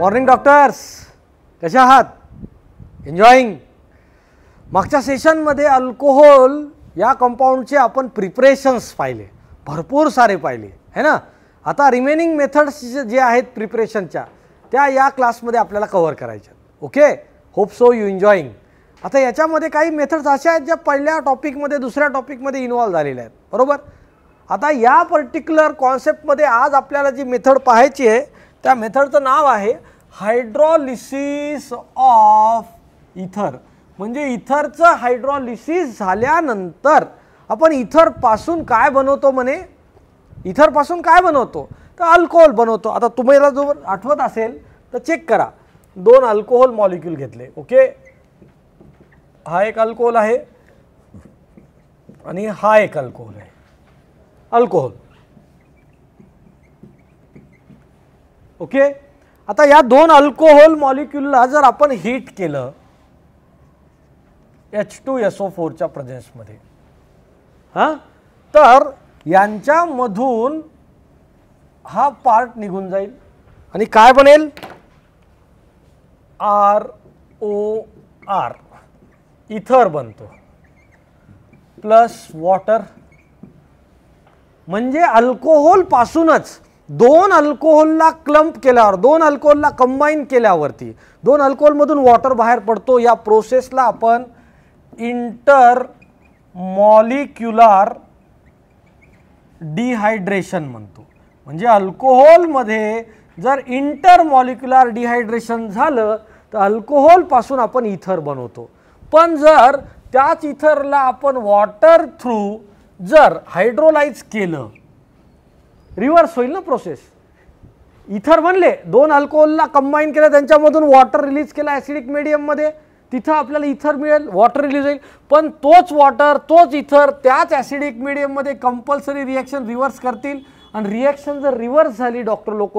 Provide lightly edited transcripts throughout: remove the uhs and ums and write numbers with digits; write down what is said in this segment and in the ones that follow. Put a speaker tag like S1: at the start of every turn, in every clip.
S1: Morning doctors, कशा आहात? Enjoying. मागच्या सेशनमध्ये अल्कोहोल या कंपाऊंडचे आपण प्रिपरेशन्स पाहिले, भरपूर सारे पाहिले है ना. आता रिमेनिंग मेथड्स जे आहेत प्रिपरेशनच्या त्या या क्लासमध्ये आपल्याला कव्हर करायच्या. Okay, hope so you enjoying. आता याच्यामध्ये काही मेथड्स अशा आहेत ज्या पहिल्या टॉपिकमध्ये दुसऱ्या टॉपिकमध्ये इन्व्हॉल्व झालेल्या आहेत, बरोबर. आता या पर्टिक्युलर कॉन्सेप्टमध्ये आज आपल्याला जी मेथड पाहायची आहे त्या मेथडचं नाव आहे हायड्रॉलिसिस ऑफ इथर. म्हणजे इथरचं हायड्रॉलिसिस झाल्यानंतर आपण इथरपासून काय बनवतो म्हणे, इथरपासून काय बनवतो तर अल्कोहोल बनवतो. आता तुम्हाला जो आठवत असेल तर चेक करा. दोन अल्कोहोल मॉलिक्यूल घेतले. ओके, हा एक अल्कोहोल आहे आणि हा एक अल्कोहोल आहे. Alcohol okay. आता या दोन अल्कोहोल मॉलिक्यूलला जर आपण हीट केलं H2SO4च्या प्रेझेन्समध्ये, तर यांच्यामधून हा पार्ट निघून जाईल आणि काय बनेल ROR, इथर बनतो प्लस वॉटर. म्हणजे अल्कोहोल पासूनच दोन अल्कोहोलला क्लम्प केल्यावर, दोन अल्कोहोलला कंबाईन केल्यावरती दोन अल्कोहोलमधून वॉटर बाहेर पडतो. या प्रोसेसला आपण इंटर मॉलिक्युलर डिहायड्रेशन म्हणतो. म्हणजे अल्कोहोलमध्ये जर इंटर मॉलिक्युलर डिहायड्रेशन झालं तर अल्कोहोलपासून आपण इथर बनवतो. पण जर त्याच इथरला आपण वॉटर थ्रू जर हायड्रोलाइज केलं, रिव्हर्स होईल ना प्रोसेस. इथर बनले, दोन अल्कोहोलला कंबाईन केलं, त्यांच्यामधून वॉटर रिलीज केला ॲसिडिक मीडियममध्ये, तिथं आपल्याला इथर मिळेल, वॉटर रिलीज होईल. पण तोच वॉटर तोच इथर त्याच ॲसिडिक मीडियममध्ये कंपल्सरी रिॲक्शन रिव्हर्स करतील. आणि रिॲक्शन जर रिव्हर्स झाली डॉक्टर लोक,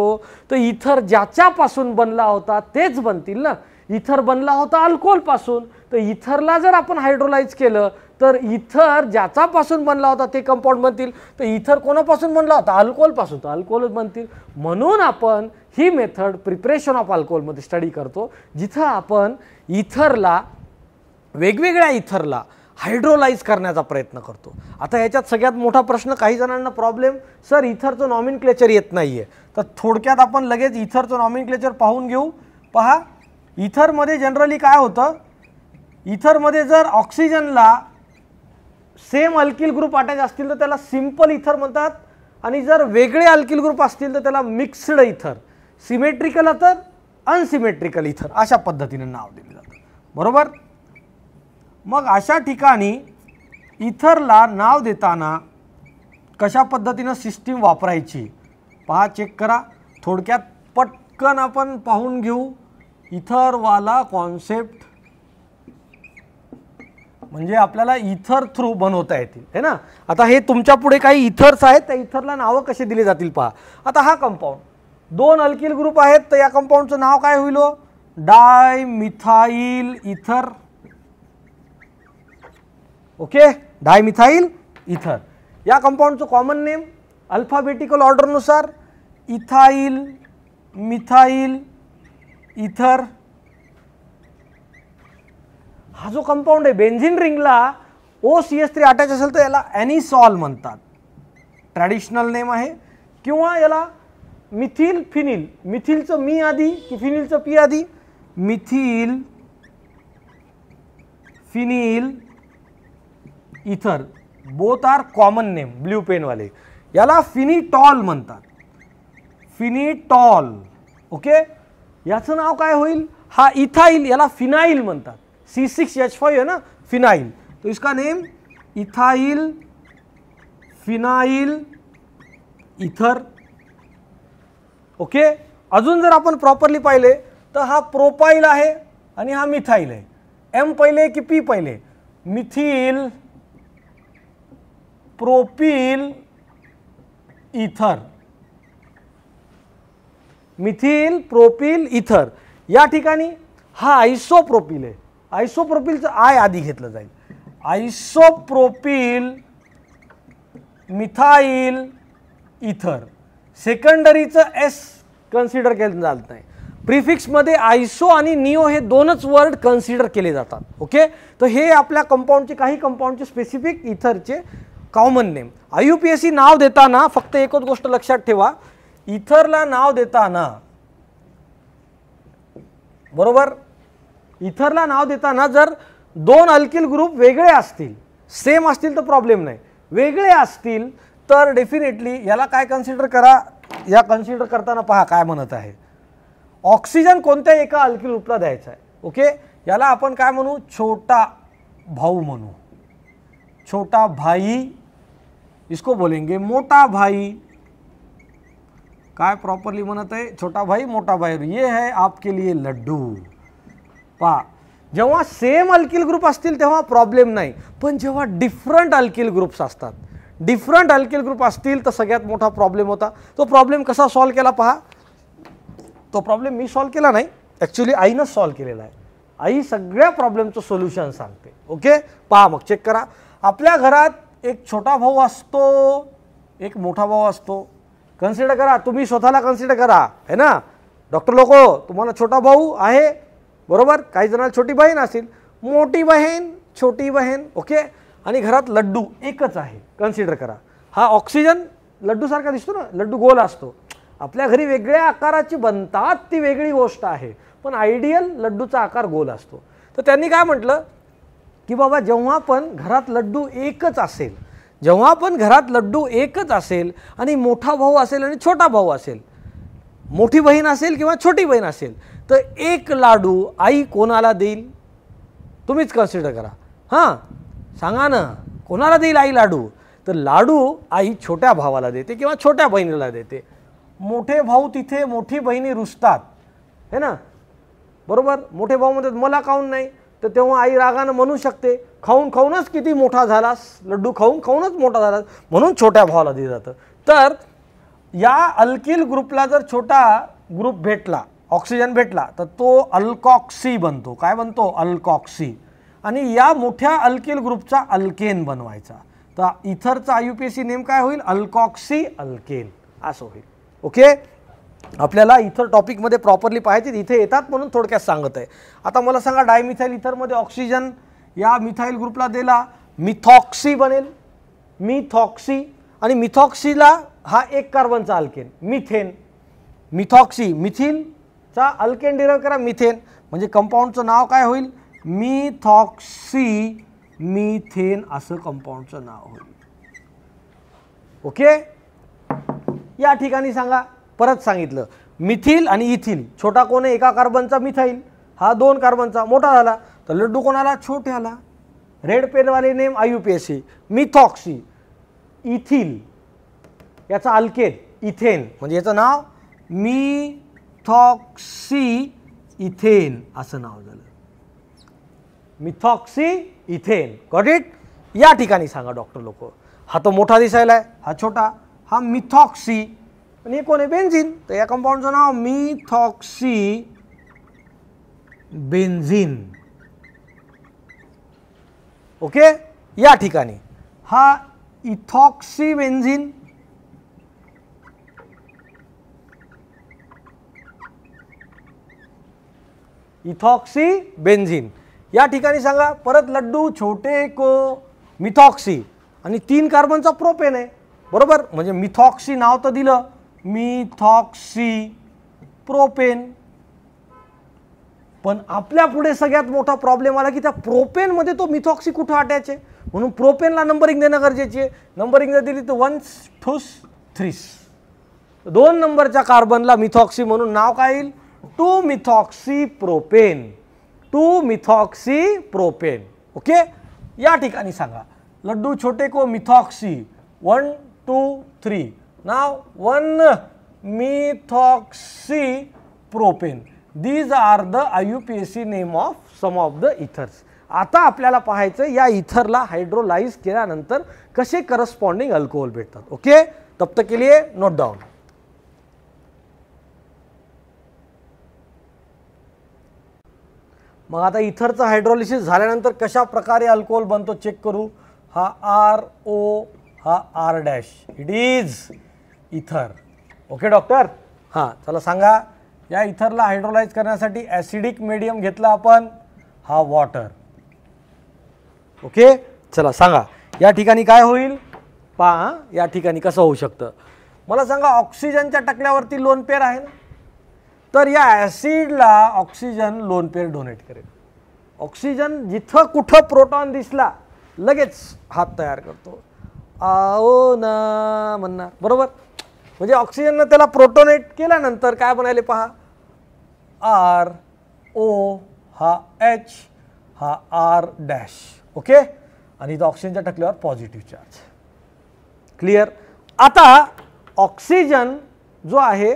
S1: तर इथर ज्याच्यापासून बनला होता तेच बनतील ना. इथर बनला होता अल्कोहोलपासून, तर इथरला जर आपण हायड्रोलाइज केलं तर इथर ज्याच्यापासून बनला होता ते कंपाऊंड बनतील. तर इथर कोणापासून बनला होता, अल्कोहोलपासून, तर अल्कोहोलच बनतील. म्हणून आपण ही मेथड प्रिपरेशन ऑफ अल्कोहोलमध्ये स्टडी करतो, जिथं आपण इथरला, वेगवेगळ्या इथरला हायड्रोलाइज करण्याचा प्रयत्न करतो. आता याच्यात सगळ्यात मोठा प्रश्न, काही जणांना प्रॉब्लेम, सर इथरचं नॉमिनक्लेचर येत नाही आहे. तर थोडक्यात आपण लगेच इथरचं नॉमिनक्लेचर पाहून घेऊ. पहा, इथरमध्ये जनरली काय होतं, इथरमध्ये जर ऑक्सिजनला सेम अल्किल ग्रुप अटॅच असतील तर त्याला सिंपल इथर म्हणतात, आणि जर वेगळे अल्किल ग्रुप असतील तर त्याला मिक्स्ड इथर, सिमेट्रिकल इथर, अनसिमेट्रिकल इथर, अशा पद्धतीने नाव दिले जातं, बरोबर. मग अशा ठिकाणी इथरला नाव देताना कशा पद्धतीनं सिस्टीम वापरायची पहा, चेक करा. थोडक्यात पटकन आपण पाहून घेऊ इथरवाला कॉन्सेप्ट. म्हणजे आपल्याला इथर थ्रू बनवता येतील है ना. आता हे तुमच्या पुढे काही इथर्स आहेत, त्या इथरला नावं कसे दिले जातील पहा. आता हा कंपाऊंड, दोन अल्किल ग्रुप आहेत, तर या कंपाऊंडचं नाव काय होईल, डायमिथाइल इथर. Okay, dimethyl ether. या कंपाऊंडचं कॉमन नेम अल्फाबेटिकल ऑर्डरनुसार इथाइल, मिथाइल इथर. हा जो कंपाऊंड आहे, बेन्झिन रिंगला OCH3 अटॅच असेल तर याला ॲनिसॉल म्हणतात, ट्रॅडिशनल नेम आहे. किंवा याला मिथिल फिनिल, मिथिलचं मी आधी की फिनिलचं पी आधी, methyl phenyl ether, both are common name, blue पेनवाले. याला फिनिटॉल म्हणतात, फिनिटॉल. ओके, याचं नाव काय होईल, हा इथाइल, याला फिनाइल म्हणतात, C6H5 है ना, फिनाइल. तो इसका नेम इथाइल फिनाइल इथर. ओके, अजून जर आपण प्रॉपरली पाहिले तर हा प्रोपाइल आहे आणि हा मिथाइल आहे. M पहिले की P पहिले, मिथिल प्रोपिल इथर, मिथिल प्रोपिल इथर. या ठिकाणी हा आयसोप्रोपिल आहे, आयसोप्रोपिलचं आय आधी घेतलं जाईल, आयसोप्रोपिल मिथाइल इथर. सेकंडरीचं S कन्सिडर केलं जात नाही. प्रिफिक्समध्ये आयसो आणि निओ हे दोनच वर्ड कन्सिडर केले जातात. ओके, तर हे आपल्या कंपाऊंडचे काही कंपाऊंडचे स्पेसिफिक इथरचे कॉमन नेम. IUPAC नाव देताना फक्त एकच गोष्ट लक्षात ठेवा, इथरला नाव देताना, बरोबर, इथरला नाव देताना जर दोन अल्किल ग्रुप वेगळे असतील, सेम असतील तर प्रॉब्लेम नाही, वेगळे असतील तर डेफिनेटली याला काय कन्सिडर करा, या कन्सिडर करताना पहा काय म्हणत आहे, ऑक्सिजन कोणत्या एका अल्किल ग्रुपला द्यायचा आहे. ओके, याला आपण काय म्हणू, छोटा भाऊ म्हणू, छोटा भाई, इसको बोलेंगे मोटा भाई. काय प्रॉपरली म्हणत आहे, छोटा भाई मोटा भाई. ये है आपके लिए लड्डू. पहा, जेव्हा सेम अल्किल ग्रुप असतील तेव्हा प्रॉब्लेम नाही, पण जेव्हा डिफरंट अल्किल ग्रुप्स असतात, डिफरंट अल्किल ग्रुप असतील तर सगळ्यात मोठा प्रॉब्लेम होता. तो प्रॉब्लेम कसा सॉल्व्ह केला पहा. तो प्रॉब्लेम मी सॉल्व्ह केला नाही, ॲक्च्युली आईनंच सॉल्व्ह केलेला आहे. आई सगळ्या प्रॉब्लेमचं सोल्युशन सांगते. ओके, पहा मग चेक करा. आपल्या घरात एक छोटा भाऊ असतो, एक मोठा भाऊ असतो. कन्सिडर करा, तुम्ही स्वतःला कन्सिडर करा, है ना डॉक्टर लोको, तुम्हाला छोटा भाऊ आहे, बरोबर, काही जणांना छोटी बहीण असेल, मोठी बहीण, छोटी बहीण. ओके, आणि घरात लड्डू एकच आहे. कन्सिडर करा, हा ऑक्सिजन लड्डूसारखा दिसतो ना, लड्डू गोल असतो. आपल्या घरी वेगळ्या आकाराची बनतात ती वेगळी गोष्ट आहे, पण आयडियल लड्डूचा आकार गोल असतो. तर त्यांनी काय म्हटलं की बाबा, जेव्हा पण घरात लड्डू एकच असेल, जेव्हा पण घरात लड्डू एकच असेल आणि मोठा भाऊ असेल आणि छोटा भाऊ असेल, मोठी बहीण असेल किंवा छोटी बहीण असेल, तर एक लाडू आई कोणाला देईल, तुम्हीच कन्सिडर करा. हां, सांगा ना, कोणाला देईल आई लाडू. तर लाडू आई छोट्या भावाला देते किंवा छोट्या बहिणीला देते. मोठे भाऊ तिथे मोठी बहिणी रुसतात, है ना, बरोबर. मोठे भाऊ म्हणतात मला खाऊन नाही, तर तेव्हा आई रागानं म्हणू शकते, खाऊन खाऊनच किती मोठा झालास, लड्डू खाऊन खाऊनच मोठा झालास, म्हणून छोट्या भावाला दिलं जातं. तर या अल्किल ग्रुपला जर छोटा ग्रुप भेटला, ऑक्सिजन भेटला, तर तो अल्कॉक्सी बनतो. काय बनतो, अल्कॉक्सी. आणि या मोठ्या अल्किल ग्रुपचा अल्केन बनवायचा. तर इथरचा IUPAC नेम काय होईल, अल्कॉक्सी अल्केन असं होईल. ओके, आपल्याला इथर टॉपिकमध्ये प्रॉपरली पाहायचे, इथे येतात म्हणून थोडक्यात सांगत आहे. आता मला सांगा, डायमिथाईल इथरमध्ये ऑक्सिजन या मिथाईल ग्रुपला दिला, मिथॉक्सी बनेल, मिथॉक्सी. आणि मिथॉक्सीला हा एक कार्बनचा अल्केन, मिथेन. मिथॉक्सी, मिथिलचा अल्केन डिराईव्ह करा, मिथेन. म्हणजे कंपाऊंडचं नाव काय होईल, मिथॉक्सी मिथेन असं कंपाऊंडचं नाव होईल. ओके, या ठिकाणी सांगा, परत सांगितलं, मिथिल आणि इथिल, छोटा कोण आहे, एका कार्बनचा मिथाईल, हा 2 कार्बनचा, मोठा झाला तर लड्डू कोणाला, छोट्याला. रेड पेनवाले नेम IUPAC, मिथॉक्सी. इथिल याचा अल्केन इथेन, म्हणजे याचं नाव मिथॉक्सी इथेन असं नाव झालं, मिथॉक्सी इथेन. Got it. या ठिकाणी सांगा डॉक्टर लोक, हा तो मोठा दिसायला आहे, हा छोटा, हा मिथॉक्सी. आणि हे कोण आहे, बेन्झिन. तर या कंपाऊंडचं नाव मिथॉक्सी बेन्झिन. ओके, या ठिकाणी हा इथॉक्सी बेन्झिन, इथॉक्सी बेन्झिन. या ठिकाणी सांगा परत, लड्डू छोटे को मिथॉक्सी आणि 3 कार्बनचा प्रोपेन आहे, बरोबर. म्हणजे मिथॉक्सी नाव तर दिलं, मिथॉक्सी प्रोपेन. पण आपल्या पुढे सगळ्यात मोठा प्रॉब्लेम आला की त्या प्रोपेनमध्ये तो मिथॉक्सी कुठं अटॅच आहे, म्हणून प्रोपेनला नंबरिंग देणं गरजेची आहे. नंबरिंग जर दिली तर 1, 2, 3, 2 नंबरच्या कार्बनला मिथॉक्सी म्हणून नाव काय येईल, 2 methoxy propane, 2 methoxy propane. Okay, या ठिकाणी सांगा, लड्डू छोटे को methoxy, 1, 2, 3, now 1 methoxy propane. These are the IUPAC name of some of the ethers. आता आपल्याला पाहायचं या इथरला हायड्रोलाइज केल्यानंतर कसे करस्पॉन्डिंग अल्कोहोल भेटतात. ओके, तब तक के लिए नोट डाउन. मग आता इथरचं हायड्रोलिसिस झाल्यानंतर कशा प्रकारे अल्कोहोल बनतो चेक करू. हा RO, हा R', इट इज इथर. Okay doctor. हां, चला सांगा या इथरला हायड्रोलाइज करण्यासाठी ॲसिडिक मीडियम घेतला आपण, हा वॉटर. ओके, चला सांगा या ठिकाणी काय होईल पहा. या ठिकाणी कसं होऊ शकतं मला सांगा. ऑक्सिजनच्या टकल्यावरती लोन पेअर आहे ना, तर या ॲसिडला ऑक्सिजन लोन पेअर डोनेट करेल. ऑक्सिजन जिथं कुठं प्रोटॉन दिसला लगेच हात तयार करतो, आओ ना म्हणणार, बरोबर. म्हणजे ऑक्सिजननं त्याला प्रोटोनेट केल्यानंतर काय बनायले पहा, आर ओ हा एच हा आर डॅश. ओके, आणि इथं ऑक्सिजनच्या टकल्यावर पॉझिटिव्ह चार्ज. क्लिअर. आता ऑक्सिजन जो आहे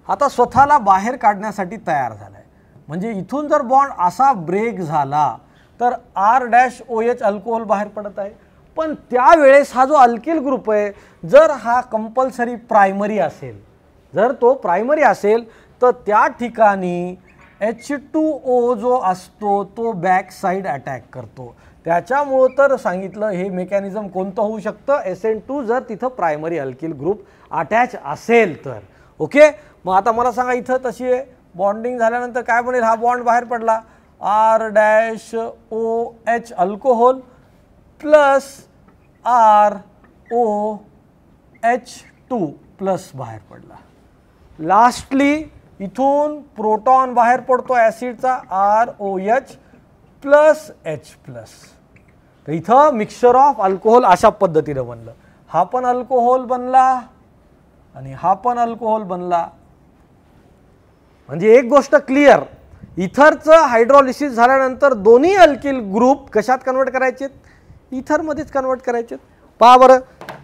S1: आता स्वतःला बाहेर काढण्यासाठी तयार झाला आहे. म्हणजे इथून जर बॉन्ड असा ब्रेक झाला तर R dash O H alcohol बाहेर पडत आहे. पण त्यावेळेस हा जो अल्किल ग्रुप आहे जर हा कंपल्सरी प्रायमरी असेल, जर तो प्रायमरी असेल तर त्या ठिकाणी H2O जो असतो तो बॅक साईड अटॅक करतो. त्याच्यामुळं तर सांगितलं हे मेकॅनिझम कोणतं होऊ शकतं, SN2 जर तिथं प्रायमरी अल्किल ग्रुप अटॅच असेल तर. ओके, मग आता मला सांगा इथं तशी आहे, बॉन्डिंग झाल्यानंतर काय बनेल, हा बॉन्ड बाहेर पडला, R dash O H alcohol plus R O H2 plus बाहेर पडला. लास्टली इथून प्रोटॉन बाहेर पडतो ॲसिडचा, R O H plus H plus. तर इथं मिक्सचर ऑफ अल्कोहोल अशा पद्धतीने बनलं. हा पण अल्कोहोल बनला आणि हा पण अल्कोहोल बनला. म्हणजे एक गोष्ट क्लिअर, इथरचं हायड्रोलिसिस झाल्यानंतर दोन्ही अल्किल ग्रुप कशात कन्वर्ट करायचे, इथरमध्येच कन्वर्ट करायचे. पहा बरं,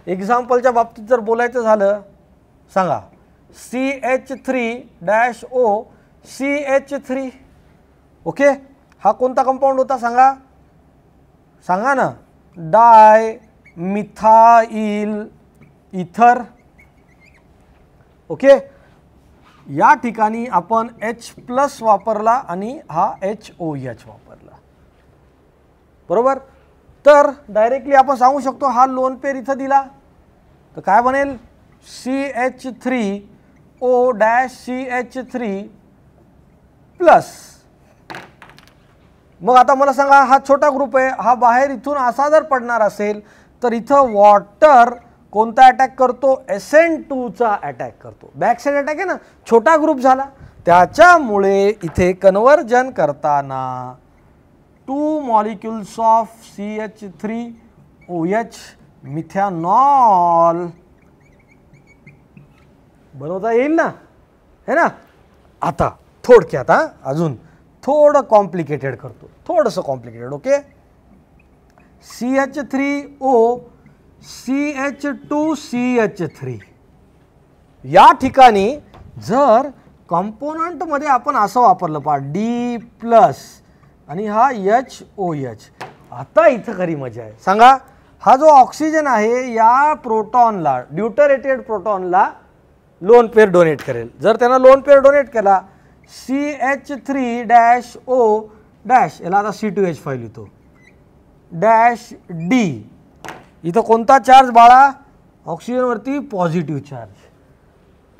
S1: एक्झाम्पलच्या बाबतीत जर बोलायचं झालं सांगा, CH3-O CH3. ओके, हा कोणता कंपाऊंड होता सांगा, सांगा ना, डाय मिथाइल इथर. ओके, या ठिकाणी आपण H प्लस वापरला आणि हा HOH वापरला, बरोबर. तर डायरेक्टली आपण सांगू शकतो हा लोन पेअर इथं दिला तर काय बनेल, CH3O डॅश CH3 प्लस. मग आता मला सांगा हा छोटा ग्रुप आहे, हा बाहेर इथून असा जर पडणार असेल तर इथं वॉटर कोणता अटॅक करतो, SN2चा अटॅक करतो. बॅक साईड अटॅक आहे ना, छोटा ग्रुप झाला. त्याच्यामुळे इथे कन्वर्जन करताना 2 मॉलिक्युल्स ऑफ CH3OH मिथॅनॉल बनवता येईल ना, है ना. आता थोडक्यात अजून थोडं कॉम्प्लिकेटेड करतो, थोडंसं कॉम्प्लिकेटेड. ओके, CH3O CH2CH3 या ठिकाणी जर कंपोनंटमध्ये आपण असं वापरलं पहा D प्लस आणि हा HOH. आता इथं खरी मजा आहे. सांगा, हा जो ऑक्सिजन आहे या प्रोटॉनला, ड्यूटरेटेड प्रोटॉनला लोन पेअर डोनेट करेल. जर त्यानं लोन पेअर डोनेट केला CH3-O डॅश, याला आता C2H5 लिहितो, डॅश D. इथं कोणता चार्ज बाळा, ऑक्सिजनवरती पॉझिटिव्ह चार्ज.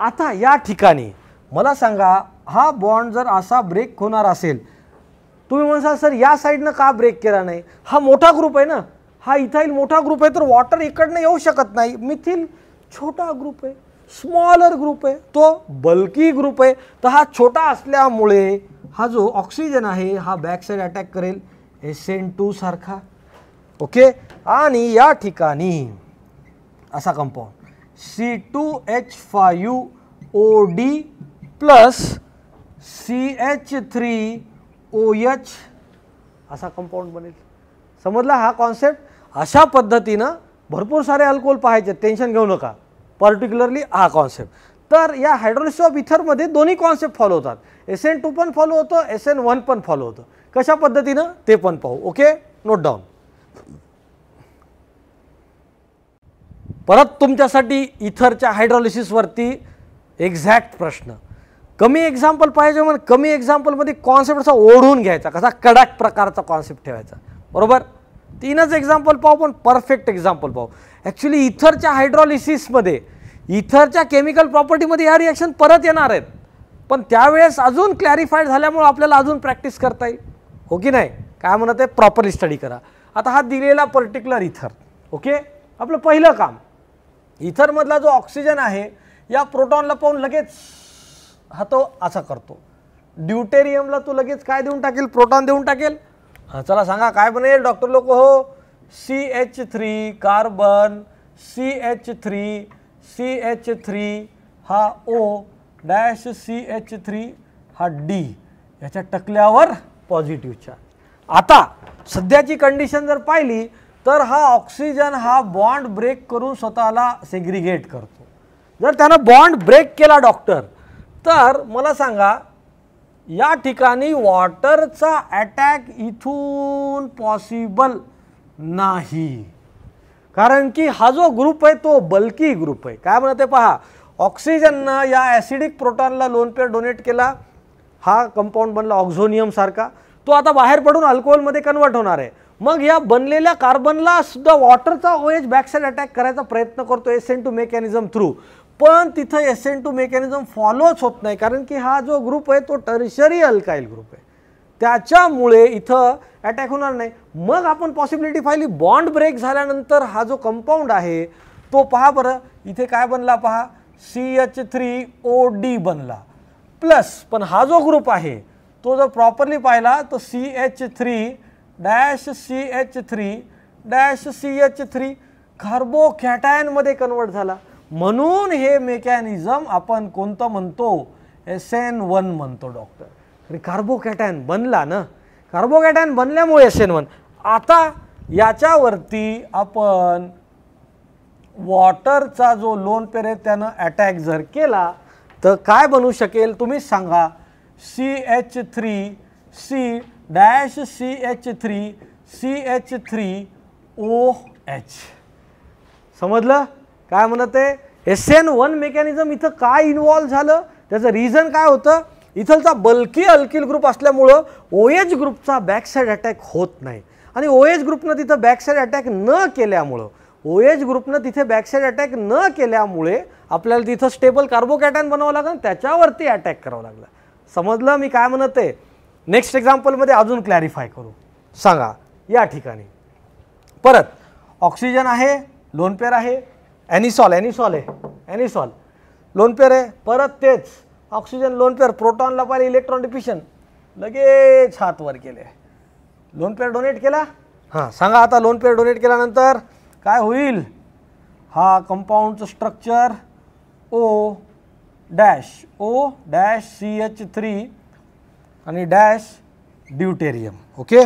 S1: आता या ठिकाणी मला सांगा हा बॉन्ड जर असा ब्रेक होणार असेल, तुम्ही म्हणसाल सर या साईडनं का ब्रेक केला नाही, हा मोठा ग्रुप आहे ना, हा इथाइल मोठा ग्रुप आहे तर वॉटर इकडनं येऊ शकत नाही. मिथिल छोटा ग्रुप आहे, स्मॉलर ग्रुप आहे, तो बल्की ग्रुप आहे. तर हा छोटा असल्यामुळे हा जो ऑक्सिजन आहे हा बॅक साईड अटॅक करेल SN2 सारखा. ओके, आणि या ठिकाणी असा कंपाऊंड C2H5OD प्लस CH3OH असा कंपाऊंड बनेल. समजला हा कॉन्सेप्ट. अशा पद्धतीनं भरपूर सारे अल्कोहोल पाहायचे, टेन्शन घेऊ नका, पर्टिक्युलरली हा कॉन्सेप्ट. तर या हायड्रोलिसिस ऑफ इथरमध्ये दोन्ही कॉन्सेप्ट फॉलो होतात, SN2 पण फॉलो होतं, SN1 पण फॉलो होतं. कशा पद्धतीनं ते पण पाहू. Okay, note down. परत तुमच्यासाठी इथरच्या हायड्रोलिसिसवरती एक्झॅक्ट प्रश्न. कमी एक्झाम्पल पाहिजे म्हणून कमी एक्झाम्पलमध्ये कॉन्सेप्ट असा ओढून घ्यायचा, कसा कडक प्रकारचा कॉन्सेप्ट ठेवायचा, बरोबर. 3च एक्झाम्पल पाहू पण परफेक्ट एक्झाम्पल पाहू. ॲक्च्युली इथरच्या हायड्रोलिसिसमध्ये इथरच्या केमिकल प्रॉपर्टीमध्ये ह्या रिॲक्शन परत येणार आहेत. पण त्यावेळेस अजून क्लॅरिफाईड झाल्यामुळे आपल्याला अजून प्रॅक्टिस करता येईल, हो की नाही? काय म्हणत आहे, प्रॉपरली स्टडी करा. आता हा दिलेला पर्टिक्युलर इथर, ओके, आपलं पहिलं काम, इथरमधला जो ऑक्सिजन आहे या प्रोटॉनला पाहून लगेच हा तो असा करतो. ड्यूटेरियमला तो लगेच काय देऊन टाकेल, प्रोटॉन देऊन टाकेल. हां, चला सांगा काय बनेल डॉक्टर लोक? हो, CH3 कार्बन, CH3 हा O डॅश CH3 हा D, याच्या टकल्यावर पॉझिटिव्ह चार्ज. आता सध्याची कंडिशन जर पाहिली तर हा ऑक्सिजन हा बॉन्ड ब्रेक करून स्वतःला सेग्रिगेट करतो. जर त्यानं बॉन्ड ब्रेक केला डॉक्टर, तर मला सांगा या ठिकाणी वॉटरचा अटॅक इथून पॉसिबल नाही, कारण की हा जो ग्रुप आहे तो बल्की ग्रुप आहे. काय म्हणते पहा, ऑक्सिजननं या ॲसिडिक प्रोटॉनला लोन पेअर डोनेट केला, हा कंपाऊंड बनला ऑक्झोनियम सारखा, तो आता बाहेर पडून अल्कोहोलमध्ये कन्वर्ट होणार आहे. मग या बनलेल्या कार्बनला सुद्धा वॉटरचा OH बॅकसाइड अटॅक करायचा प्रयत्न करतो SN2 मेकॅनिझम थ्रू, पण तिथं SN2 मेकॅनिझम फॉलोच होत नाही, कारण की हा जो ग्रुप आहे तो टर्शरी अल्काइल ग्रुप आहे, त्याच्यामुळे इथं अटॅक होणार नाही. मग आपण पॉसिबिलिटी पाहिली, बॉन्ड ब्रेक झाल्यानंतर हा जो कंपाऊंड आहे तो पहा बरं, इथे काय बनला पहा, CH3OD बनला प्लस, पण हा जो ग्रुप आहे तो जर प्रॉपरली पाहिला तर CH3-CH3-CH3 कार्बोकॅटायन मध्ये कन्वर्ट झाला. म्हणून हे मेकॅनिझम आपण कोणतं म्हणतो, SN1 म्हणतो डॉक्टर. आणि कार्बोकॅटायन बनला ना, कार्बोकॅटायन बनल्यामुळे SN1. आता याच्यावरती आपण वॉटरचा जो लोन पेअर आहे त्यानं अटॅक जर केला तर काय बनू शकेल तुम्हीच सांगा, CH3-CH3-CH3OH. समजलं काय म्हणत आहे? SN1 मेकॅनिझम इथं काय इन्व्हॉल्व झालं, त्याचं रिझन काय होतं, इथलचा बल्की अल्किल ग्रुप असल्यामुळं OH ग्रुपचा बॅकसाइड अटॅक होत नाही, आणि OH ग्रुपनं तिथं बॅकसाइड अटॅक न केल्यामुळं आपल्याला तिथं स्टेबल कार्बोकॅटायन बनावं लागलं, त्याच्यावरती अटॅक करावं लागला. समजलं मी काय म्हणत आहे? नेक्स्ट एक्झाम्पलमध्ये अजून क्लॅरिफाय करू. सांगा या ठिकाणी परत ऑक्सिजन आहे, लोन पेअर आहे, ॲनिसॉल लोन पेअर आहे, परत तेच ऑक्सिजन लोन पेअर, प्रोटॉनला पाहिजे इलेक्ट्रॉन डिफ्युजन, लगेच हात वर केले, लोन पेअर डोनेट केला. हां सांगा आता, लोन पेअर डोनेट केल्यानंतर काय होईल? हा कंपाऊंडचं स्ट्रक्चर O डॅश CH3 आणि डॅश ड्यूटेरियम, ओके,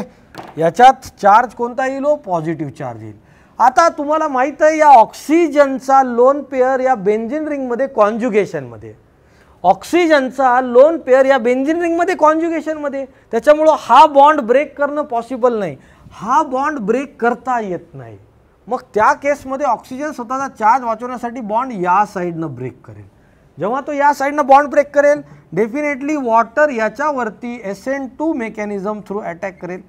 S1: याच्यात चार्ज कोणता येईल? पॉझिटिव्ह चार्ज येईल. आता तुम्हाला माहित आहे या ऑक्सिजनचा लोन पेअर या बेन्झीन रिंगमध्ये कॉन्जुगेशनमध्ये, ऑक्सिजनचा लोन पेअर या बेन्झीन रिंगमध्ये कॉन्जुगेशनमध्ये, त्याच्यामुळं हा बॉन्ड ब्रेक करणं पॉसिबल नाही, हा बॉन्ड ब्रेक करता येत नाही. मग त्या केसमध्ये ऑक्सिजन स्वतःचा चार्ज वाचवण्यासाठी बॉन्ड या साईडनं ब्रेक करेल. जेव्हा तो या साईडनं बॉन्ड ब्रेक करेल, डेफिनेटली वॉटर याच्यावरती SN2 मेकॅनिझम थ्रू अटॅक करेल,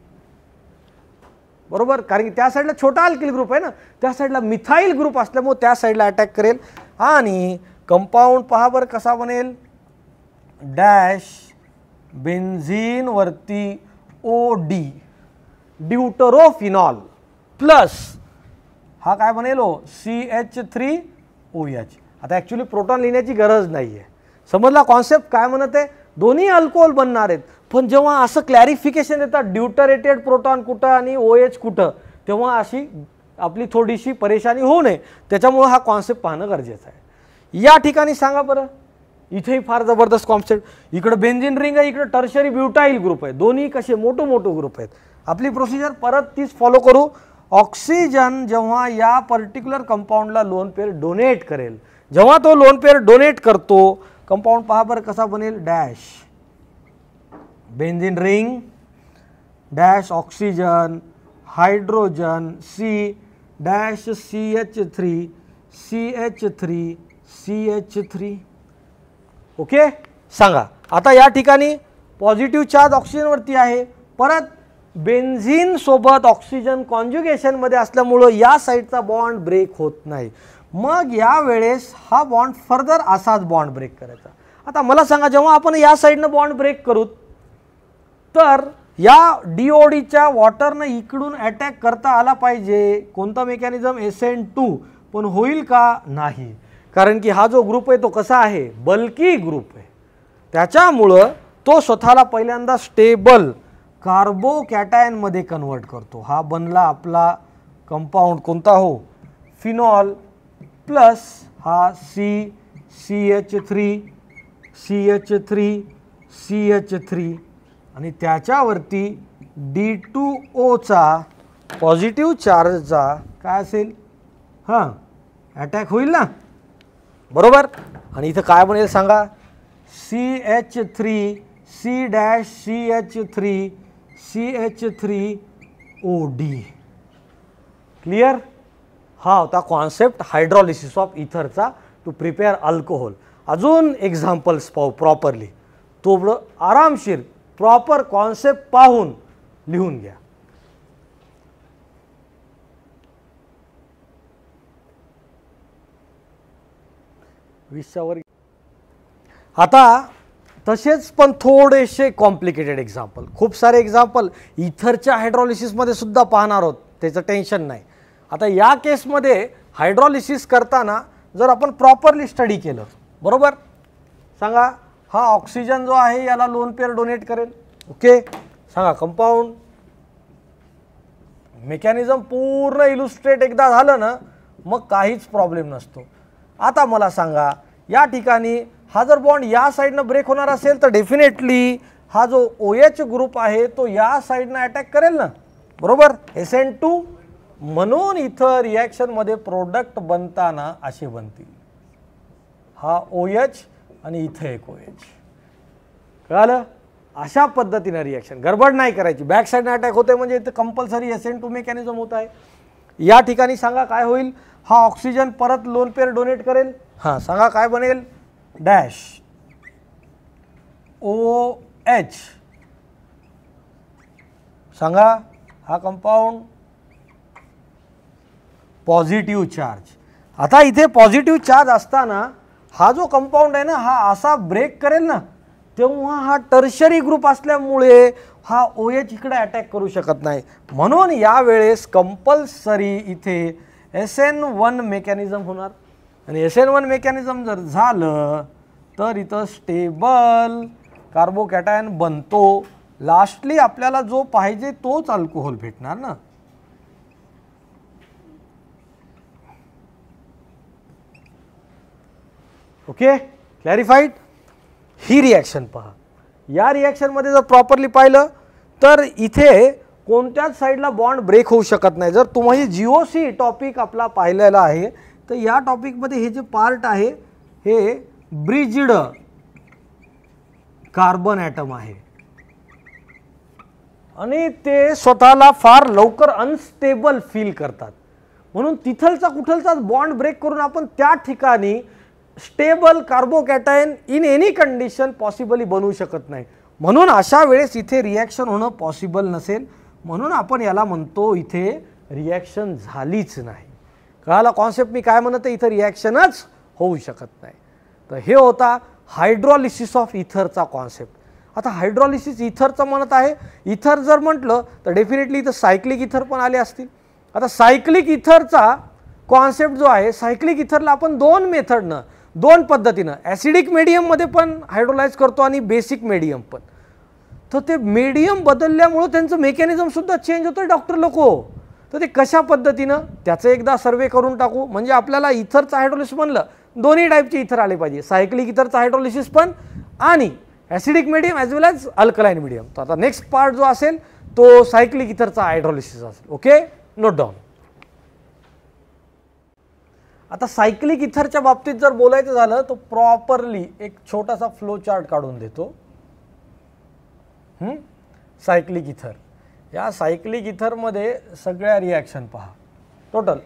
S1: बरोबर, कारण की त्या साईडला छोटा अल्किल ग्रुप आहे ना, त्या साईडला मिथाइल ग्रुप असल्यामुळे त्या साईडला अटॅक करेल. आणि कंपाऊंड पहा बरं कसा बनेल, डॅश बेन्झीन वरती OD ड्यूटरोफिनॉल प्लस हा काय बनेल CH3OH. आता ॲक्च्युली प्रोटॉन लिहिण्याची गरज नाही आहे, समजला कॉन्सेप्ट काय म्हणत आहे? दोन्ही अल्कोहोल बनणार आहेत, पण जेव्हा असं क्लॅरिफिकेशन येतात ड्यूटरेटेड प्रोटॉन कुठं आणि OH कुठं, तेव्हा अशी आपली थोडीशी परेशानी होऊ नये, त्याच्यामुळं हा कॉन्सेप्ट पाहणं गरजेचं आहे. या ठिकाणी सांगा बरं, इथेही फार जबरदस्त कॉन्सेप्ट, इकडं बेन्झीन रिंग आहे, इकडं टर्शरी ब्युटाइल ग्रुप आहे, दोन्ही कसे मोठे ग्रुप आहेत. आपली प्रोसिजर परत तीच फॉलो करू. ऑक्सिजन जेव्हा या पर्टिक्युलर कंपाऊंडला लोन पेअर डोनेट करेल, जेव्हा तो लोन पेअर डोनेट करतो, कंपाऊंड पहा बरं कसा बनेल, dash benzene ring dash oxygen hydrogen C dash CH3 okay. सांगा आता या ठिकाणी पॉझिटिव्ह चार्ज ऑक्सिजनवरती आहे, परत बेन्झीन सोबत ऑक्सिजन कॉन्जुगेशन मध्ये असल्यामुळं या साईडचा बॉन्ड ब्रेक होत नाही. मग या वेळेस हा बॉन्ड फर्दर असाच बॉन्ड ब्रेक करायचा. आता मला सांगा, जेव्हा आपण या साईडनं बॉन्ड ब्रेक करू तर या DODच्या वॉटरनं इकडून अटॅक करता आला पाहिजे कोणता मेकॅनिझम, SN2, पण होईल का? नाही, कारण की हा जो ग्रुप आहे तो कसा आहे, बल्की ग्रुप आहे, त्याच्यामुळं तो स्वतःला पहिल्यांदा स्टेबल कार्बोकॅटायन मध्ये कन्वर्ट करतो. हा बनला आपला कंपाऊंड कोणता हो, फिनॉल प्लस हा CH3 CH3 आणि त्याच्यावरती D2O चा पॉझिटिव्ह चार्जचा काय असेल, हां अटॅक होईल ना, बरोबर. आणि इथं काय बनेल सांगा, CH3CH3OD. क्लियर. हा होता कॉन्सेप्ट हायड्रॉलिसिस ऑफ इथरचा टू प्रिपेअर अल्कोहोल. अजून एक्झाम्पल्स पाहू प्रॉपरली, थोडं आरामशीर प्रॉपर कॉन्सेप्ट पाहून लिहून घ्या. आता तसेच पण थोडेसे कॉम्प्लिकेटेड एक्झाम्पल, खूप सारे एक्झाम्पल इथरच्या हायड्रॉलिसिसमध्ये सुद्धा पाहणार आहोत, त्याचं टेन्शन नाही. आता या केसमध्ये हायड्रॉलिसिस करताना जर आपण प्रॉपरली स्टडी केलं, बरोबर, सांगा हा ऑक्सिजन जो आहे याला लोन पेअर डोनेट करेल. ओके, सांगा कंपाऊंड मेकॅनिझम पूर्ण इलुस्ट्रेट एकदा झालं ना मग काहीच प्रॉब्लेम नसतो. आता मला सांगा, या ठिकाणी हा जर बॉन्ड या साईडनं ब्रेक होणार असेल तर डेफिनेटली हा जो OH ग्रुप आहे तो या साईडनं अटॅक करेल ना, बरोबर, SN2. म्हणून इथं रिॲक्शनमध्ये प्रोडक्ट बनताना असे बनतील, हा OH आणि इथं एक OH. कळालं? अशा पद्धतीने रिॲक्शन, गडबड नाही करायची. बॅक साईडने अटॅक होते म्हणजे इथं कंपल्सरी SN2 मेकॅनिझम होत आहे. या ठिकाणी सांगा काय होईल, हा ऑक्सिजन परत लोन पेअर डोनेट करेल. हां सांगा काय बनेल, डॅश OH. सांगा हा कंपाऊंड पॉझिटिव्ह चार्ज. आता इथे पॉझिटिव्ह चार्ज असताना हा जो कंपाऊंड आहे ना हा असा ब्रेक करेल ना, तेव्हा हा टर्शरी ग्रुप असल्यामुळे हा OH इकडे अटॅक करू शकत नाही. म्हणून यावेळेस कंपल्सरी इथे SN1 मेकॅनिझम होणार. आणि SN1 मेकॅनिझम जर झालं तर इथं स्टेबल कार्बोकॅटायन बनतो. लास्टली आपल्याला जो पाहिजे तोच अल्कोहोल भेटणार ना. ओके, क्लॅरिफाईड. ही रिॲक्शन पहा. या रिॲक्शनमध्ये जर प्रॉपरली पाहिलं तर इथे कोणत्याच साईडला बॉन्ड ब्रेक होऊ शकत नाही. जर तुम्ही GOC टॉपिक आपला पाहिलेला आहे तर या टॉपिकमध्ये हे जे पार्ट आहे हे ब्रिज्ड कार्बन ॲटम आहे आणि ते स्वतःला फार लवकर अनस्टेबल फील करतात. म्हणून तिथलचा कुठलचा बॉन्ड ब्रेक करून आपण त्या ठिकाणी stable carbocation in any condition possibly बनवू शकत नाही. म्हणून अशा वेळेस इथे रिॲक्शन होणं पॉसिबल नसेल. म्हणून आपण याला म्हणतो इथे रिॲक्शन झालीच नाही. कळाला कॉन्सेप्ट मी काय म्हणत आहे, इथं रिॲक्शनच होऊ शकत नाही. तर हे होता हायड्रॉलिसिस ऑफ इथरचा कॉन्सेप्ट. आता हायड्रॉलिसिस इथरचं म्हणत आहे, इथर जर म्हटलं तर डेफिनेटली इथं सायक्लिक इथर पण आले असतील. आता सायक्लिक इथरचा कॉन्सेप्ट जो आहे, सायक्लिक इथरला आपण दोन मेथडनं दोन पद्धतीनं ॲसिडिक मीडियममध्ये पण हायड्रोलाइज करतो आणि बेसिक मीडियम पण. तर ते मीडियम बदलल्यामुळं त्यांचं मेकॅनिझमसुद्धा चेंज होतं डॉक्टर लोको. तर ते कशा पद्धतीनं त्याचं एकदा सर्वे करून टाकू. म्हणजे आपल्याला इथरचं हायड्रोलिसिस म्हणलं दोन्ही टाईपचे इथर आले पाहिजे, सायक्लिक इथरचं हायड्रोलिसिस पण आणि ॲसिडिक मीडियम ॲज वेल ॲज अल्कलाइन मीडियम. तर आता नेक्स्ट पार्ट जो असेल तो सायक्लिक इथरचा हायड्रोलिसिस असेल. Okay, note down. आता सायक्लिक इथरच्या बाबतीत जर बोलायचं झालं तर प्रॉपरली एक छोटासा फ्लो चार्ट काढून देतो. सायक्लिक इथर, या सायक्लिक इथरमध्ये सगळ्या रिॲक्शन पहा टोटल.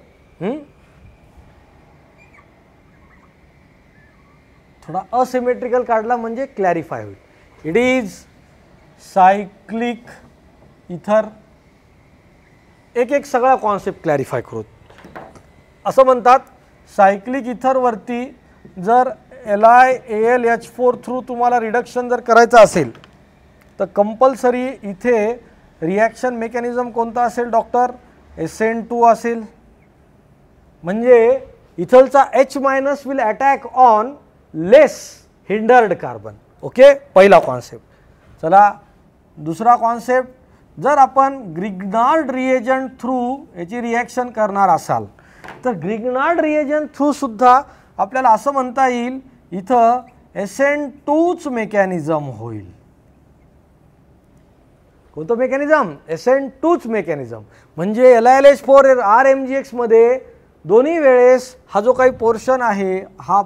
S1: थोडा असिमेट्रिकल काढला म्हणजे क्लॅरिफाय होईल. इट इज सायक्लिक इथर. एक एक सगळा कॉन्सेप्ट क्लॅरिफाय करू. असं म्हणतात सायक्लिक इथरवरती जर LiAlH4 थ्रू तुम्हाला रिडक्शन जर करायचं असेल तर कंपल्सरी इथे रिॲक्शन मेकॅनिझम कोणता असेल डॉक्टर? SN2 असेल. म्हणजे इथलचा H- will attack on less hindered carbon. Okay, पहिला कॉन्सेप्ट. चला दुसरा कॉन्सेप्ट, जर आपण ग्रिग्नार्ड रिएजंट थ्रू याची रिॲक्शन करणार असाल तर ग्रिग्नार्ड रिएजंट थ्रू सुद्धा आपल्याला असं म्हणता येईल इथं SN2च मेकॅनिझम होईल. कोणतं मेकॅनिझम? SN2च मेकॅनिझम. म्हणजे LiLH4 RMGX मध्ये दोन्ही वेळेस हा जो काही पोर्शन आहे, हा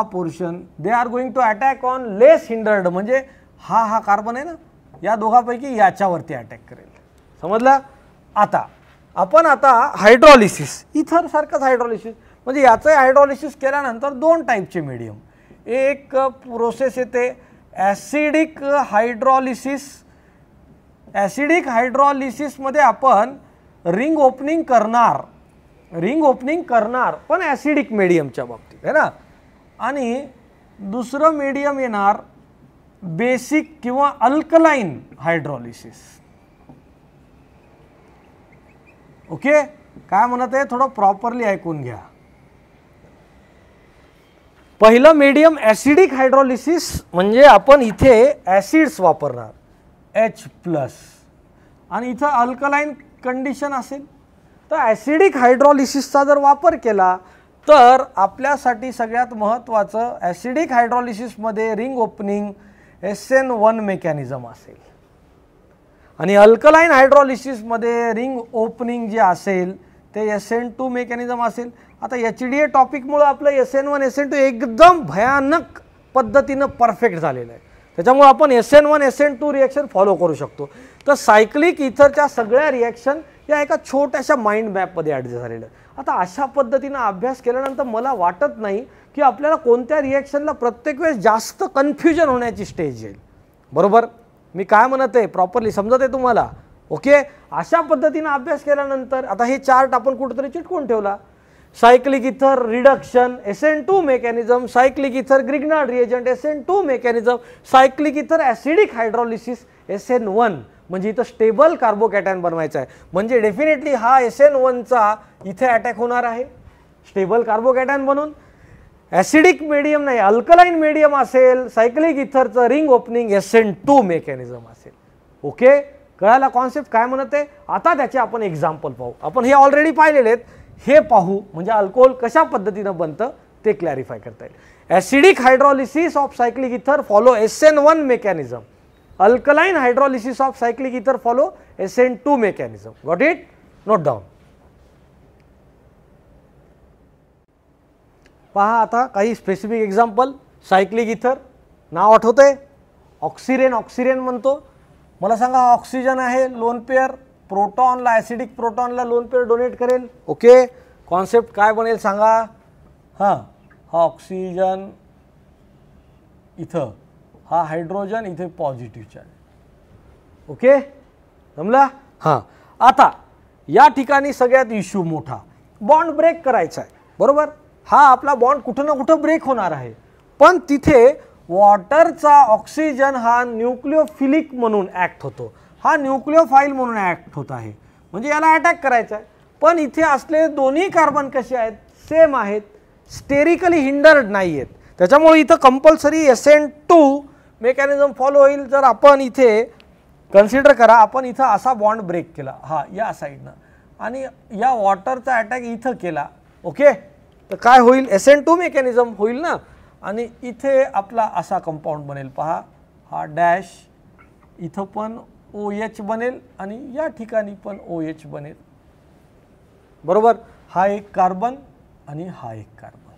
S1: portion they are going to attack on less hindered. म्हणजे हा कार्बन आहे ना, या दोघांपैकी याच्यावरती अटॅक करेल. समजलं? आता आपण हायड्रॉलिसिस, इथर सारखंच हायड्रॉलिसिस, म्हणजे याचं हायड्रॉलिसिस केल्यानंतर दोन टाईपचे मीडियम. एक प्रोसेस येते ॲसिडिक हायड्रॉलिसिस. ॲसिडिक हायड्रॉलिसिसमध्ये आपण रिंग ओपनिंग करणार पण ॲसिडिक मीडियमच्या बाबतीत आहे ना. आणि दुसरं मीडियम येणार बेसिक किंवा अल्कलाइन हायड्रॉलिसिस. ओके, काय म्हणत आहे थोडं प्रॉपरली ऐकून घ्या. पहिलं मीडियम ॲसिडिक हायड्रॉलिसिस म्हणजे आपण इथे ॲसिड्स वापरणार H+, आणि इथं अल्कलाइन कंडिशन असेल. तर ॲसिडिक हायड्रॉलिसिसचा जर वापर केला तर आपल्यासाठी सगळ्यात महत्त्वाचं ॲसिडिक हायड्रॉलिसिसमध्ये रिंग ओपनिंग SN1 मेकॅनिझम असेल आणि अल्कलाइन हायड्रॉलिसिसमध्ये रिंग ओपनिंग जे असेल ते SN2 मेकॅनिझम असेल. आता HDA टॉपिकमुळे आपलं SN1 SN2 एकदम भयानक पद्धतीनं परफेक्ट झालेलं आहे. त्याच्यामुळे आपण SN1 SN2 रिॲक्शन फॉलो करू शकतो. तर सायक्लिक इथरच्या सगळ्या रिॲक्शन या एका छोट्याशा माइंड मॅपमध्ये ॲडजस्ट झालेलं आहे. आता अशा पद्धतीनं अभ्यास केल्यानंतर मला वाटत नाही की आपल्याला कोणत्या रिॲक्शनला प्रत्येक वेळेस जास्त कन्फ्युजन होण्याची स्टेज येईल. बरोबर? मी काय म्हणत आहे प्रॉपरली समजत आहे तुम्हाला? ओके, अशा पद्धतीनं अभ्यास केल्यानंतर आता हे चार्ट आपण कुठेतरी चिटकून ठेवला. सायक्लिक इथर रिडक्शन SN2 मेकॅनिझम, सायक्लिक इथर Grignard reagent SN2 mechanism, cyclic इथर ॲसिडिक हायड्रॉलिसिस SN1. म्हणजे इथं स्टेबल कार्बोकॅटायन बनवायचा आहे. म्हणजे डेफिनेटली हा SN1चा इथे अटॅक होणार आहे स्टेबल कार्बोकॅटायन बनून. ॲसिडिक मीडियम नाही, अल्कलाइन मीडियम असेल, सायक्लिक इथरचं रिंग ओपनिंग SN2 मेकॅनिझम असेल. ओके, कळाला कॉन्सेप्ट काय म्हणत आहे? आता त्याचे आपण एक्झाम्पल पाहू. आपण हे ऑलरेडी पाहिलेले आहेत, हे पाहू म्हणजे अल्कोहोल कशा पद्धतीनं बनतं ते क्लॅरिफाय करता येईल. Acidic hydrolysis of cyclic ether follow SN1 mechanism. Alkaline hydrolysis of cyclic ether follow SN2 mechanism. Got it? Note down. पहा आता काही स्पेसिफिक एक्झाम्पल. सायक्लिक इथर नाव आठवतंय? ऑक्सिरेन म्हणतो. मला सांगा, ऑक्सिजन आहे लोन पेअर, प्रोटॉनला ॲसिडिक प्रोटॉनला लोन पेअर डोनेट करेल. ओके, कॉन्सेप्ट काय बनेल सांगा? हां, हा ऑक्सिजन इथं, हा हायड्रोजन इथे पॉझिटिव्ह चार्ज. ओके, जमला? हां, आता या ठिकाणी सगळ्यात इश्यू मोठा, बॉन्ड ब्रेक करायचा आहे. बरोबर? हा आपला बॉन्ड कुठं ना कुठं ब्रेक होणार आहे, पण तिथे वॉटरचा ऑक्सिजन हा न्यूक्लिओफिलिक म्हणून ॲक्ट होतो, हा न्यूक्लिओफाईल म्हणून ॲक्ट होत आहे. म्हणजे याला अटॅक करायचा आहे. पण इथे असले दोन्ही कार्बन कसे आहेत? सेम आहेत, स्टेरिकली हिंडर्ड नाही आहेत. त्याच्यामुळे इथं कंपल्सरी SN2 मेकॅनिझम फॉलो होईल. जर आपण इथे कन्सिडर करा, आपण इथं असा बॉन्ड ब्रेक केला, हा या साईडनं, आणि या वॉटरचा अटॅक इथं केला. ओके, तर काय होईल? SN2 मेकॅनिझम होईल ना. आणि इथे आपला असा कंपाऊंड बनेल. पहा, हा डॅश इथं पण OH बनेल आणि या ठिकाणी पण OH बनेल. बरोबर? हा एक कार्बन आणि हा एक कार्बन.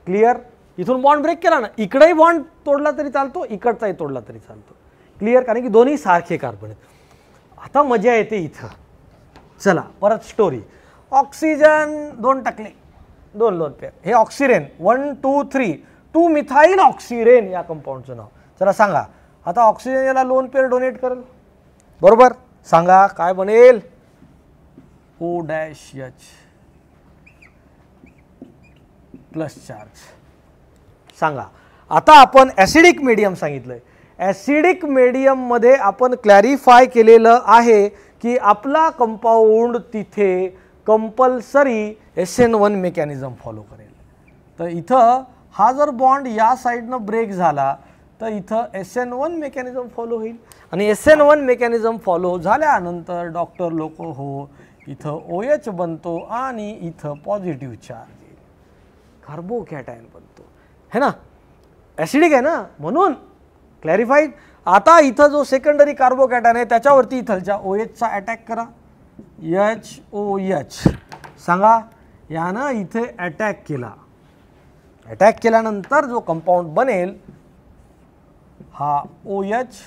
S1: क्लिअर? इथून बॉन्ड ब्रेक केला ना, इकडेही बॉन्ड तोडला तरी चालतो, इकडचाही तोडला तरी चालतो. क्लिअर? कारण की दोन्ही सारखे कार्बन आहेत. आता मजा येते इथं. चला परत स्टोरी. ऑक्सिजन 2 टाकले, 2 लोन पेअर. हे ऑक्सिरेन 1 2 3 2 मिथाइल ऑक्सिरेन या कंपाऊंडचं नाव. चला सांगा, आता ऑक्सिजन याला लोन पेअर डोनेट करेल. बरोबर? सांगा काय बनेल? O-H. Plus charge. सांगा आता आपण ॲसिडिक मीडियम सांगितलंय, ॲसिडिक मीडियममध्ये आपण क्लॅरिफाय केलेलं आहे की आपला कंपाऊंड तिथे कंपल्सरी SN1 मेकॅनिझम फॉलो करेल। तर इथं हा जर बॉन्ड या साईडनं ब्रेक झाला तर इथं SN1 मेकॅनिझम फॉलो होईल आणि SN1 मेकॅनिझम फॉलो झाल्यानंतर डॉक्टर लोक हो इथं OH बनतो आणि इथं पॉझिटिव्ह चार्ज येईल, कार्बोकॅटायन बनतो है ना, ॲसिडिक आहे ना म्हणून क्लॅरिफाईड। आता इथं जो सेकंडरी कार्बोकॅटायन आहे त्याच्यावरती इथलच्या OHचा अटॅक करा, HOH। सांगा यानं इथे अटॅक केला, अटॅक केल्यानंतर जो कंपाऊंड बनेल हा OH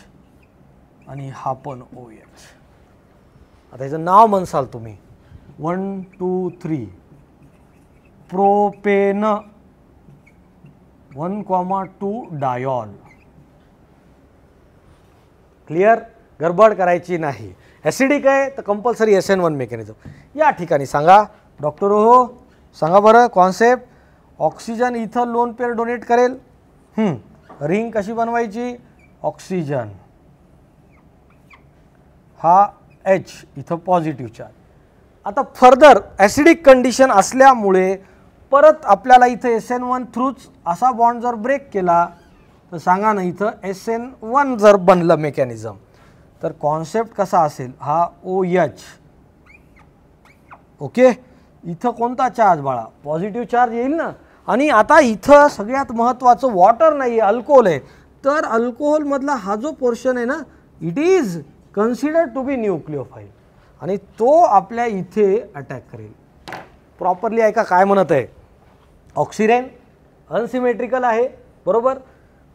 S1: आणि हा पण OH। आता याचं नाव म्हणसाल तुम्ही 1 2 3 प्रोपेन 1,2 डायॉल। क्लिअर, गडबड करायची नाही, ॲसिडिक आहे तर कंपल्सरी SN1 मेकॅनिझम। या ठिकाणी सांगा डॉक्टर हो सांगा बरं कॉन्सेप्ट, ऑक्सिजन इथं लोन पेअर डोनेट करेल, रिंग कशी बनवायची, ऑक्सिजन हा H इथं पॉझिटिव्ह चार्ज। आता फर्दर ॲसिडिक कंडिशन असल्यामुळे परत आपल्याला इथं SN1 थ्रूच असा बॉन्ड जर ब्रेक केला तर सांगा ना इथं SN1 जर बनलं मेकॅनिझम तर कॉन्सेप्ट कसा असेल, हा OH ओके, इथं कोणता चार्ज बाळा, पॉझिटिव्ह चार्ज येईल ना। आणि आता इथं सगळ्यात महत्त्वाचं वॉटर नाही आहे, अल्कोहोल आहे, तर अल्कोहोलमधला हा जो पोर्शन आहे ना it is considered to be न्यूक्लिओफाइल आणि तो आपल्या इथे अटॅक करेल। प्रॉपरली ऐका काय म्हणत आहे, ऑक्सिडेन अनसिमेट्रिकल आहे बरोबर,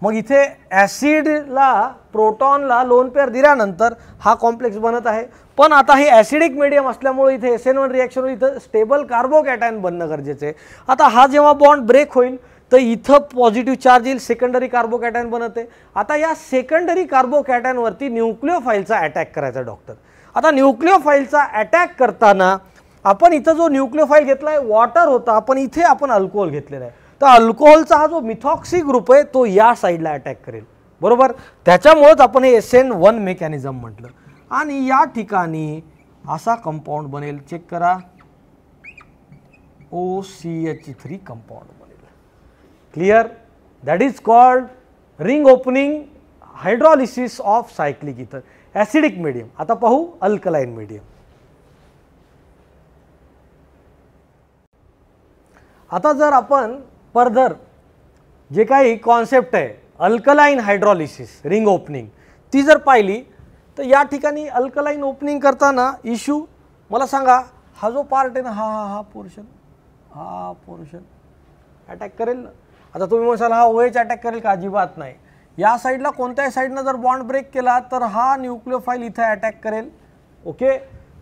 S1: मग इथे ॲसिडला प्रोटॉनला लोन पेअर दिल्यानंतर हा कॉम्प्लेक्स बनत आहे, पण आता हे ॲसिडिक मीडियम असल्यामुळे इथे SN1 रिॲक्शन इथं स्टेबल कार्बोकॅटायन बनणं गरजेचं आहे। आता हा जेव्हा बॉन्ड ब्रेक होईल तर इथं पॉझिटिव्ह चार्ज येईल, सेकंडरी कार्बोकॅटायन बनते। आता या सेकंडरी कार्बोकॅटायनवरती न्यूक्लिओफाइलचा अटॅक करायचा डॉक्टर। आता न्यूक्लिओफाइलचा अटॅक करताना आपण इथं जो न्यूक्लिओफाइल घेतला आहे वॉटर होता, आपण इथे आपण अल्कोहोल घेतलेला आहे, तर अल्कोहोलचा हा जो मिथॉक्सी ग्रुप आहे तो या साईडला अटॅक करेल बरोबर, त्याच्यामुळेच आपण हे SN1 मेकॅनिझम म्हटलं। आणि या ठिकाणी असा कंपाऊंड बनेल, चेक करा OCH3 कंपाऊंड बनेल। Clear, that is called ring opening hydrolysis of cyclic इथर ॲसिडिक मीडियम। आता पाहू अल्कलाइन मीडियम। आता जर आपण फर्दर जे काही कॉन्सेप्ट आहे अल्कलाइन हायड्रॉलिसिस रिंग ओपनिंग ती जर पाहिली तर या ठिकाणी अल्कलाइन ओपनिंग करताना इश्यू मला सांगा, हा जो पार्ट आहे ना हा पोर्शन अटॅक करेल ना। आता तुम्ही म्हणाल हा OH अटॅक करेल का, अजिबात नाही। या साईडला कोणत्याही साईडनं जर बॉन्ड ब्रेक केला तर हा न्यूक्लिओफाइल इथे अटॅक करेल ओके।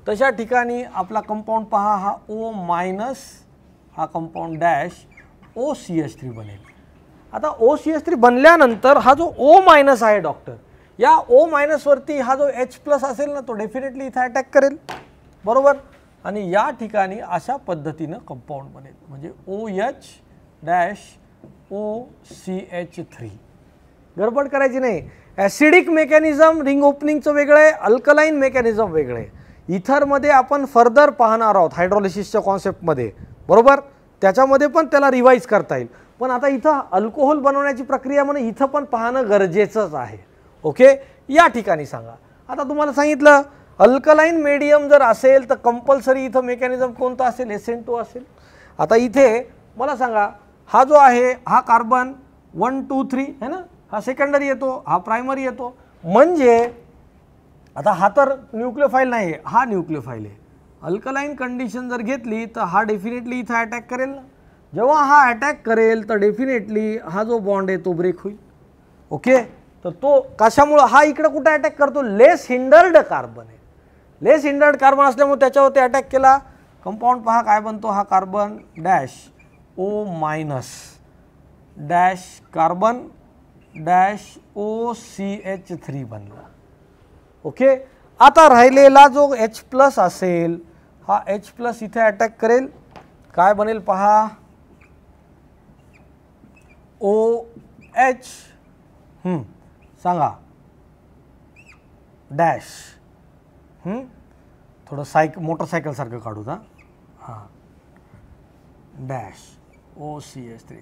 S1: तशा ठिकाणी आपला कंपाऊंड पहा, हा O- हा कंपाऊंड डॅश OCH3 बनेल। आता OCH3 बनल्यानंतर हा जो O- आहे डॉक्टर, या O- वरती हा जो H+ असेल ना तो डेफिनेटली इथे अटॅक करेल बरोबर, आणि या ठिकाणी अशा पद्धतीनं कंपाऊंड बनेल, म्हणजे OH-OCH3। गडबड करायची नाही, ॲसिडिक मेकॅनिझम रिंग ओपनिंगचं वेगळं आहे, अल्कलाइन मेकॅनिझम वेगळं आहे। इथरमध्ये आपण फर्दर पाहणार आहोत हायड्रॉलिसिसच्या कॉन्सेप्टमध्ये बरोबर, त्याच्यामध्ये पण त्याला रिवाइज करता येईल, पण आता इथं अल्कोहोल बनवण्याची प्रक्रिया म्हणून इथं पण पाहणं गरजेचंच आहे ओके। या ठिकाणी सांगा, आता तुम्हाला सांगितलं अल्कलाइन मीडियम जर असेल तर कंपल्सरी इथं मेकॅनिझम कोणतं असेल, SN2 असेल। आता इथे मला सांगा हा जो आहे हा कार्बन 1 2 3 है ना, हा सेकंडरी येतो, हा प्रायमरी येतो, म्हणजे आता हा तर न्यूक्लिओफाइल नाही आहे, हा न्यूक्लिओफाइल आहे। अल्कलाइन कंडिशन जर घेतली तर हा डेफिनेटली इथं अटॅक करेल ना, जेव्हा हा अटॅक करेल तर डेफिनेटली हा जो बॉन्ड आहे तो ब्रेक होईल ओके। तर तो कशामुळे हा इकडे कुठे अटॅक करतो, लेस हिंडर्ड कार्बन आहे, लेस हिंडर्ड कार्बन असल्यामुळे त्याच्यावरती अटॅक केला, कंपाऊंड पहा काय बनतो, हा carbon dash O- dash carbon dash OCH3 बनला ओके। आता राहिलेला जो H+ असेल हा H+ इथे अटॅक करेल, काय बनेल पहा OH सांगा डॅश थोडं मोटरसायकल सारखं काढू ना हां डॅश OCH3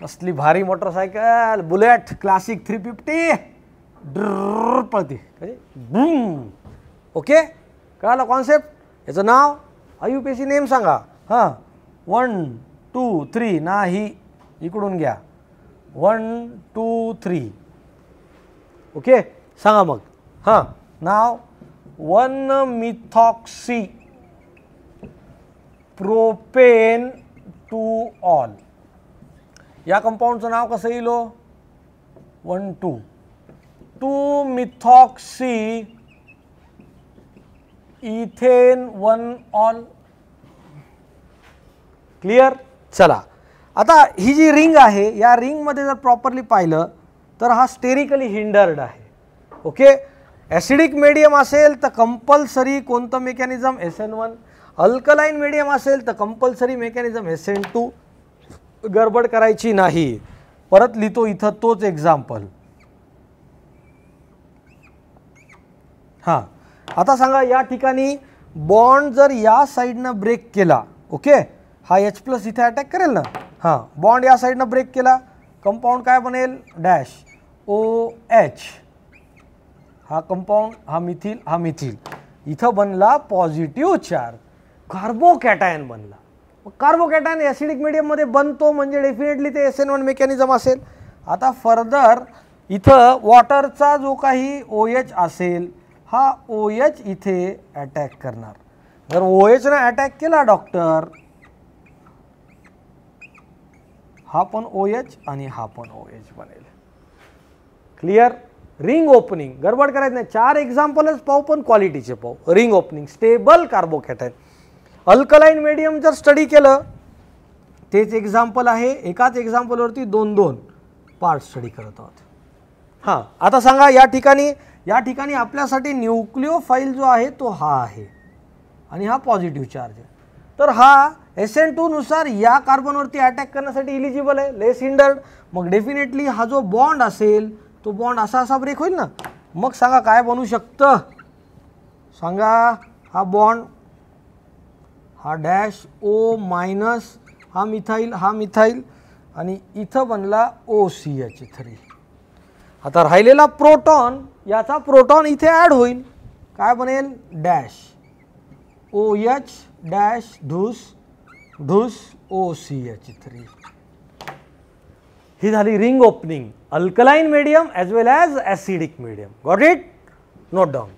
S1: कसली भारी मोटरसायकल बुलेट क्लासिक 350 ड्र पळते ओके कळालं कॉन्सेप्ट याचं नाव IUPAC नेम सांगा हां 1 2 3 नाही इकडून घ्या 1 2 3 ओके सांगा मग हां नाव 1-methoxy प्रोपेन 2-ऑल या कंपाऊंडचं नाव कसं येईल 1 2 2-methoxy इथेन 1-ऑल क्लिअर चला आता ही जी रिंग आहे या रिंगमध्ये जर प्रॉपरली पाहिलं तर हा स्टेरिकली हिंडर्ड आहे ओके ॲसिडिक मीडियम असेल तर कंपल्सरी कोणतं मेकॅनिझम SN1 अल्कलाइन मीडियम असेल तर कंपल्सरी मेकॅनिझम SN2 गडबड करायची नाही परत लिहितो इथं तोच एक्झाम्पल हां आता सांगा या ठिकाणी बॉन्ड जर या साईडनं ब्रेक केला ओके हा H+ इथे अटॅक करेल ना हां बॉन्ड या साईडनं ब्रेक केला कंपाऊंड काय बनेल डॅश OH हा कंपाऊंड हा मिथिल इथं बनला पॉझिटिव्ह चार्ज कार्बोकॅटायन बनला कार्बोकॅटायन ॲसिडिक मीडियममध्ये बनतो म्हणजे डेफिनेटली ते SN1 मेकॅनिझम असेल आता फर्दर इथं वॉटरचा जो काही OH असेल हा OH इथे अटॅक करणार जर OH ने अटॅक केला डॉक्टर हा पण OH आणि हा पण OH बनेल क्लिअर रिंग ओपनिंग गडबड करायचं नाही 4 एक्झाम्पलच पाहू पण क्वालिटीचे पाहू ring opening stable carbocation alkaline medium जर स्टडी केलं तेच एक्झाम्पल आहे एकाच एक्झाम्पलवरती 2-2 पार्ट स्टडी करत आहोत हां आता सांगा या ठिकाणी आपल्यासाठी न्यूक्लिओफाइल जो आहे तो हा आहे आणि हा पॉझिटिव्ह चार्ज आहे तर हा SN2 नुसार या कार्बनवरती अटॅक करण्यासाठी इलिजिबल आहे लेस हिंडर्ड मग डेफिनेटली हा जो बॉन्ड असेल तो बॉन्ड असा ब्रेक होईल ना मग सांगा काय बनू शकतं सांगा हा बॉन्ड हा डॅश O- हा मिथाईल आणि इथं बनला OCH3 आता राहिलेला प्रोटॉन याचा प्रोटॉन इथे ॲड होईल काय बनेल डॅश OH डॅश धूस OCH3 ही झाली ring opening alkaline medium as well as acidic medium got it note down